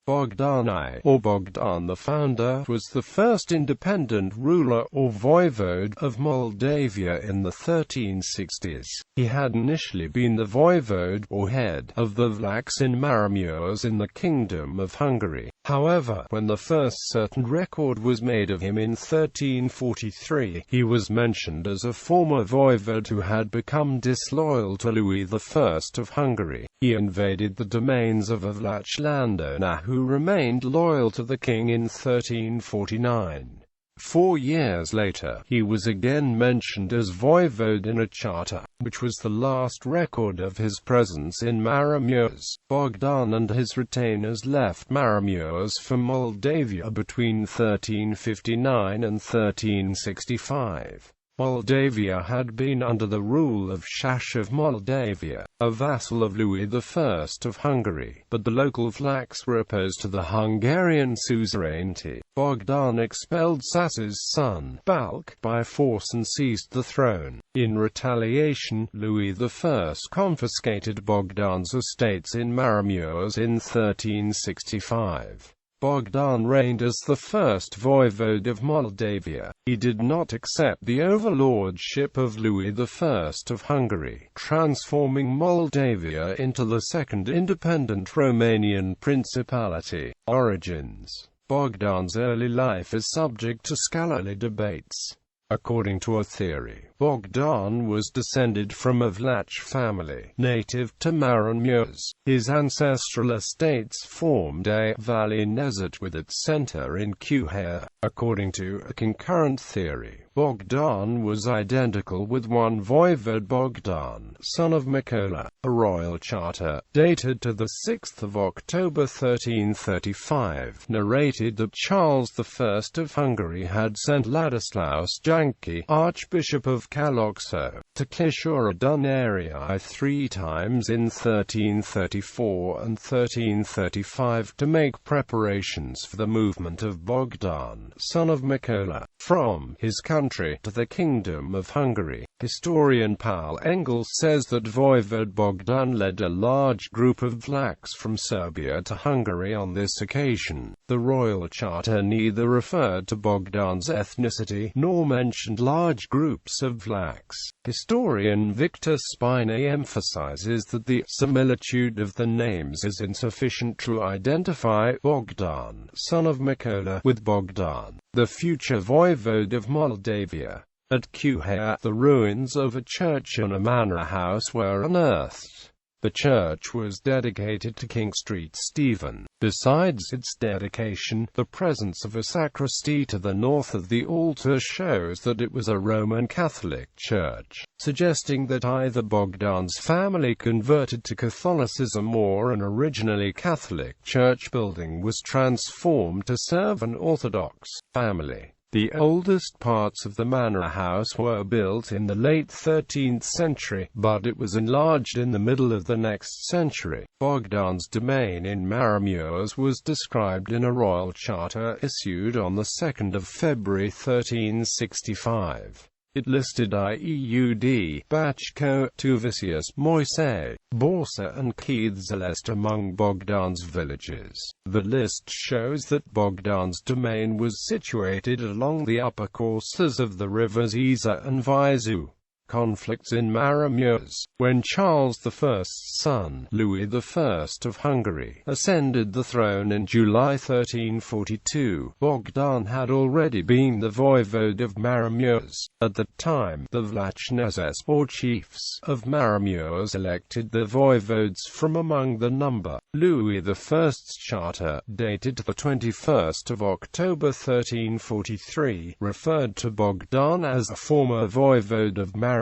Bogdan I, or Bogdan the Founder, was the first independent ruler or voivode of Moldavia in the 1360s. He had initially been the voivode, or head, of the Vlachs in Maramureș in the Kingdom of Hungary. However, when the first certain record was made of him in 1343, he was mentioned as a former voivode who had become disloyal to Louis I of Hungary. He invaded the domains of a Vlach landowner who remained loyal to the king in 1349. 4 years later, he was again mentioned as voivode in a charter, which was the last record of his presence in Maramureș. Bogdan and his retainers left Maramureș for Moldavia between 1359 and 1365. Moldavia had been under the rule of Louis of Moldavia, a vassal of Louis I of Hungary, but the local Vlachs were opposed to the Hungarian suzerainty. Bogdan expelled Sas's son, Vlach, by force and seized the throne. In retaliation, Louis I confiscated Bogdan's estates in Maramureș in 1365. Bogdan reigned as the first voivode of Moldavia. He did not accept the overlordship of Louis I of Hungary, transforming Moldavia into the second independent Romanian principality. Origins. Bogdan's early life is subject to scholarly debates. According to a theory, Bogdan was descended from a Vlach family, native to Maramureș. His ancestral estates formed a valley desert with its center in Cuhea. According to a concurrent theory, Bogdan was identical with one voivode Bogdan, son of Mikola. A royal charter, dated to the 6th of October 1335, narrated that Charles I of Hungary had sent Ladislaus Janki, Archbishop of Kalocso, to Kishora Dunarii 3 times in 1334 and 1335 to make preparations for the movement of Bogdan, son of Mikola, from his country to the Kingdom of Hungary. Historian Paul Engels says that voivode Bogdan led a large group of Vlachs from Serbia to Hungary on this occasion. The royal charter neither referred to Bogdan's ethnicity nor mentioned large groups of Vlachs. Historian Victor Spine emphasizes that the similitude of the names is insufficient to identify Bogdan, son of Mikola, with Bogdan, the future voivode of Moldavia. At Cuhea, the ruins of a church and a manor house were unearthed. The church was dedicated to King St. Stephen. Besides its dedication, the presence of a sacristy to the north of the altar shows that it was a Roman Catholic church, suggesting that either Bogdan's family converted to Catholicism or an originally Catholic church building was transformed to serve an Orthodox family. The oldest parts of the manor house were built in the late 13th century, but it was enlarged in the middle of the next century. Bogdan's domain in Maramureș was described in a royal charter issued on the 2nd of February 1365. It listed Ieud, Bachko, Tuvisius, Moise, Borsa and Chiedzelest among Bogdan's villages. The list shows that Bogdan's domain was situated along the upper courses of the rivers Isa and Visu. Conflicts in Maramureș. When Charles I's son, Louis I of Hungary, ascended the throne in July 1342, Bogdan had already been the voivode of Maramureș. At the time, the Vlachneses, or chiefs, of Maramureș elected the voivodes from among the number. Louis I's charter, dated the 21st of October 1343, referred to Bogdan as a former voivode of Maramureș,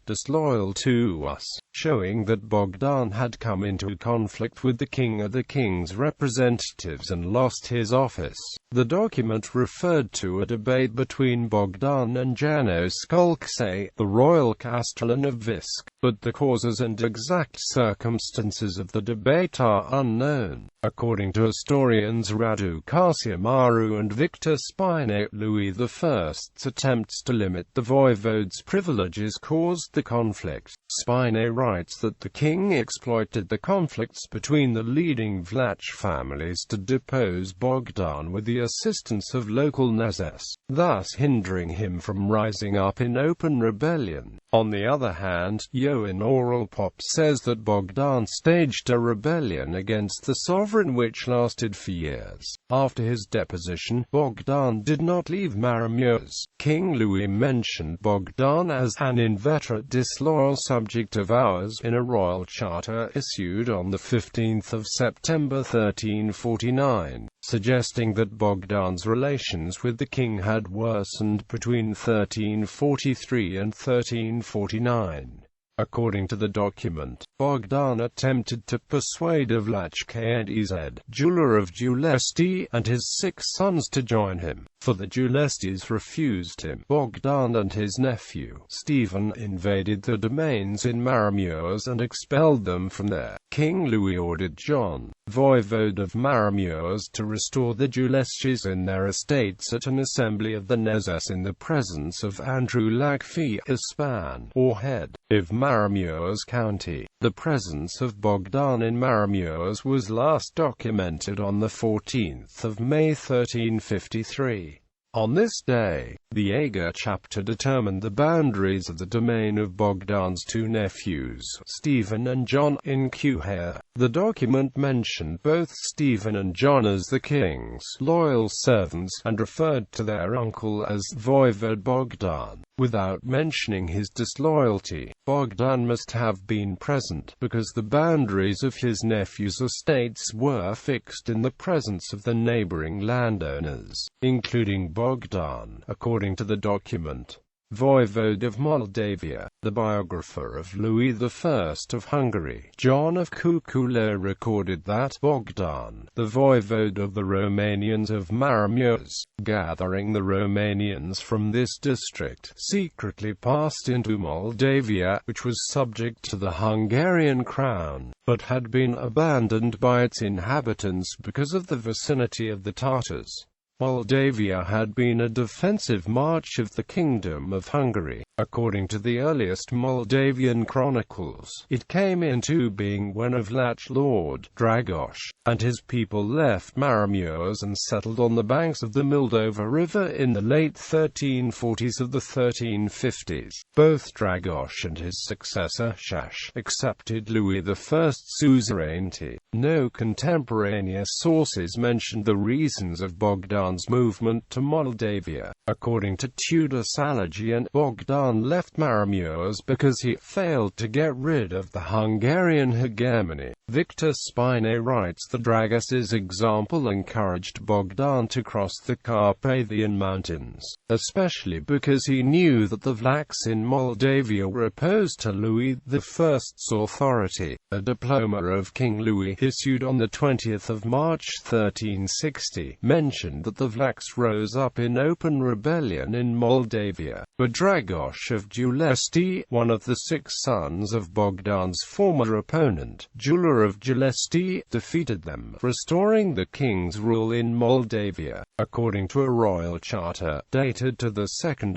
disloyal to us, showing that Bogdan had come into conflict with the king or the king's representatives and lost his office. The document referred to a debate between Bogdan and Janos Skulkse, the royal castellan of Visc, but the causes and exact circumstances of the debate are unknown. According to historians Radu Casimaru and Victor Spine, Louis I's attempts to limit the voivode's privileges ideologies caused the conflict. Spine writes that the king exploited the conflicts between the leading Vlach families to depose Bogdan with the assistance of local nezes, thus hindering him from rising up in open rebellion. On the other hand, Ioan Oral Pop says that Bogdan staged a rebellion against the sovereign which lasted for years. After his deposition, Bogdan did not leave Maramureș. King Louis mentioned Bogdan as an inveterate disloyal subject of ours in a royal charter issued on 15 September 1349, suggesting that Bogdan's relations with the king had worsened between 1343 and 1349. According to the document, Bogdan attempted to persuade Vlach Kd, jeweler of Giulesti, and his 6 sons to join him, for the Giulestis refused him. Bogdan and his nephew, Stephen, invaded the domains in Maramureș and expelled them from there. King Louis ordered John, Voivode of Maramureș, to restore the Giulestis in their estates at an assembly of the nezes in the presence of Andrew Lagfi, Ispan, or head of Maramureș County. The presence of Bogdan in Maramureș was last documented on 14 May 1353. On this day, the Aga chapter determined the boundaries of the domain of Bogdan's 2 nephews, Stephen and John, in Quhair. The document mentioned both Stephen and John as the king's loyal servants, and referred to their uncle as Voivode Bogdan, without mentioning his disloyalty. Bogdan must have been present, because the boundaries of his nephew's estates were fixed in the presence of the neighboring landowners, including Bogdan, according to the document. Voivode of Moldavia, the biographer of Louis I of Hungary, John of Kukula, recorded that Bogdan, the voivode of the Romanians of Maramureș, gathering the Romanians from this district, secretly passed into Moldavia, which was subject to the Hungarian crown, but had been abandoned by its inhabitants because of the vicinity of the Tartars. Moldavia had been a defensive march of the Kingdom of Hungary. According to the earliest Moldavian chronicles, it came into being when a Vlach lord, Dragos, and his people left Maramureș and settled on the banks of the Moldova River in the late 1340s of the 1350s. Both Dragos and his successor, Shash, accepted Louis I's suzerainty. No contemporaneous sources mentioned the reasons of Bogdan's movement to Moldavia. According to Tudor Salagian, Bogdan left Maramureș because he failed to get rid of the Hungarian hegemony. Victor Spine writes that Dragos's example encouraged Bogdan to cross the Carpathian Mountains, especially because he knew that the Vlachs in Moldavia were opposed to Louis I's authority. A diploma of King Louis, issued on 20 March 1360, mentioned that the Vlachs rose up in open rebellion in Moldavia, but Dragos of Giulesti, one of the 6 sons of Bogdan's former opponent, jeweler of Giulesti, defeated them, restoring the king's rule in Moldavia. According to a royal charter, dated to 2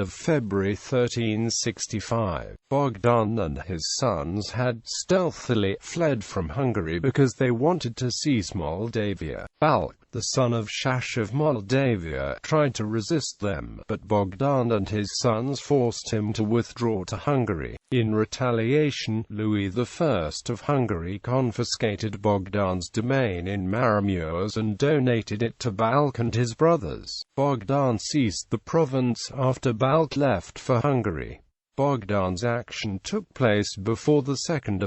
February 1365, Bogdan and his sons had stealthily fled from Hungary because they wanted to seize Moldavia. Vlach, the son of Shash of Moldavia, tried to resist them, but Bogdan and his sons forced him to withdraw to Hungary. In retaliation, Louis I of Hungary confiscated Bogdan's domain in Maramureș and donated it to Vlach and his brothers. Bogdan seized the province after Vlach left for Hungary. Bogdan's action took place before 2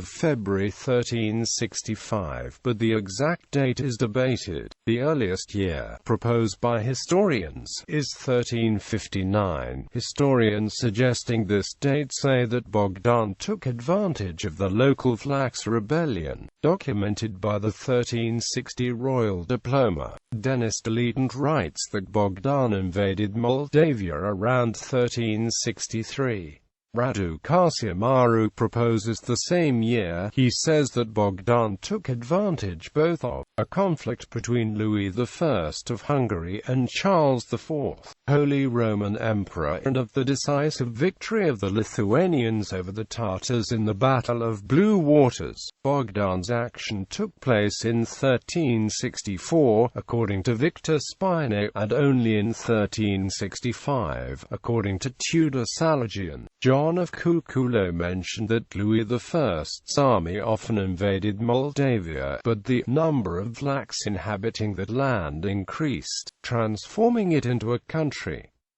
February 1365, but the exact date is debated. The earliest year, proposed by historians, is 1359. Historians suggesting this date say that Bogdan took advantage of the local Vlachs rebellion, documented by the 1360 royal diploma. Denis Deletant writes that Bogdan invaded Moldavia around 1363. Radu Casimaru proposes the same year. He says that Bogdan took advantage both of a conflict between Louis I of Hungary and Charles IV, Holy Roman Emperor, and of the decisive victory of the Lithuanians over the Tatars in the Battle of Blue Waters. Bogdan's action took place in 1364, according to Victor Spine, and only in 1365, according to Tudor Salagian. John of Cuculo mentioned that Louis I's army often invaded Moldavia, but the number of Vlachs inhabiting that land increased, transforming it into a country.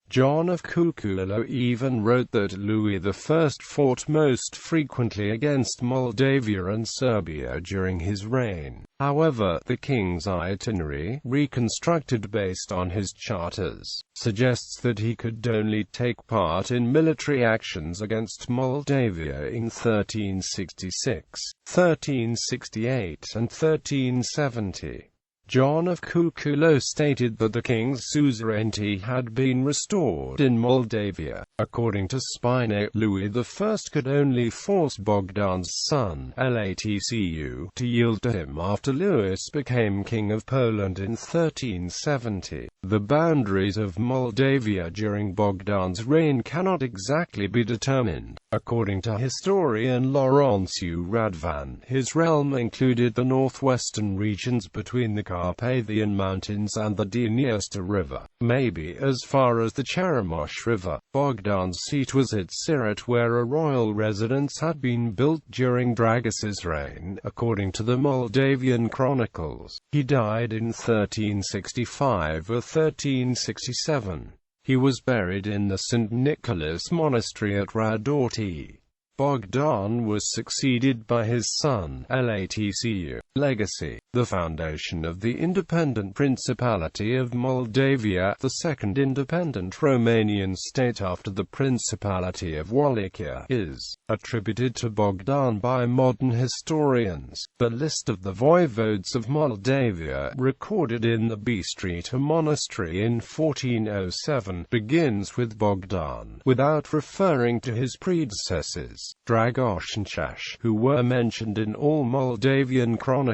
John of Cuculo even wrote that Louis I fought most frequently against Moldavia and Serbia during his reign. However, the king's itinerary, reconstructed based on his charters, suggests that he could only take part in military actions against Moldavia in 1366, 1368, and 1370. John of Cuculo stated that the king's suzerainty had been restored in Moldavia. According to Spine, Louis I could only force Bogdan's son, Latcu, to yield to him after Louis became king of Poland in 1370. The boundaries of Moldavia during Bogdan's reign cannot exactly be determined. According to historian Laurențiu Radvan, his realm included the northwestern regions between the Carpathian Mountains and the Dniester River, maybe as far as the Cheremosh River. Bogdan's seat was at Siret, where a royal residence had been built during Dragos's reign, according to the Moldavian chronicles. He died in 1365 or 1367. He was buried in the St. Nicholas Monastery at Radorti. Bogdan was succeeded by his son, Latcu. Legacy: the foundation of the independent Principality of Moldavia, the second independent Romanian state after the Principality of Wallachia, is attributed to Bogdan by modern historians. The list of the voivodes of Moldavia, recorded in the Bistrița monastery in 1407, begins with Bogdan, without referring to his predecessors, Dragos and Chash, who were mentioned in all Moldavian chronicles.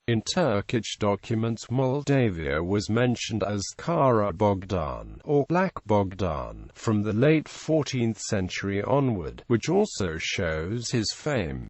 In Turkish documents, Moldavia was mentioned as Kara Bogdan, or Black Bogdan, from the late 14th century onward, which also shows his fame.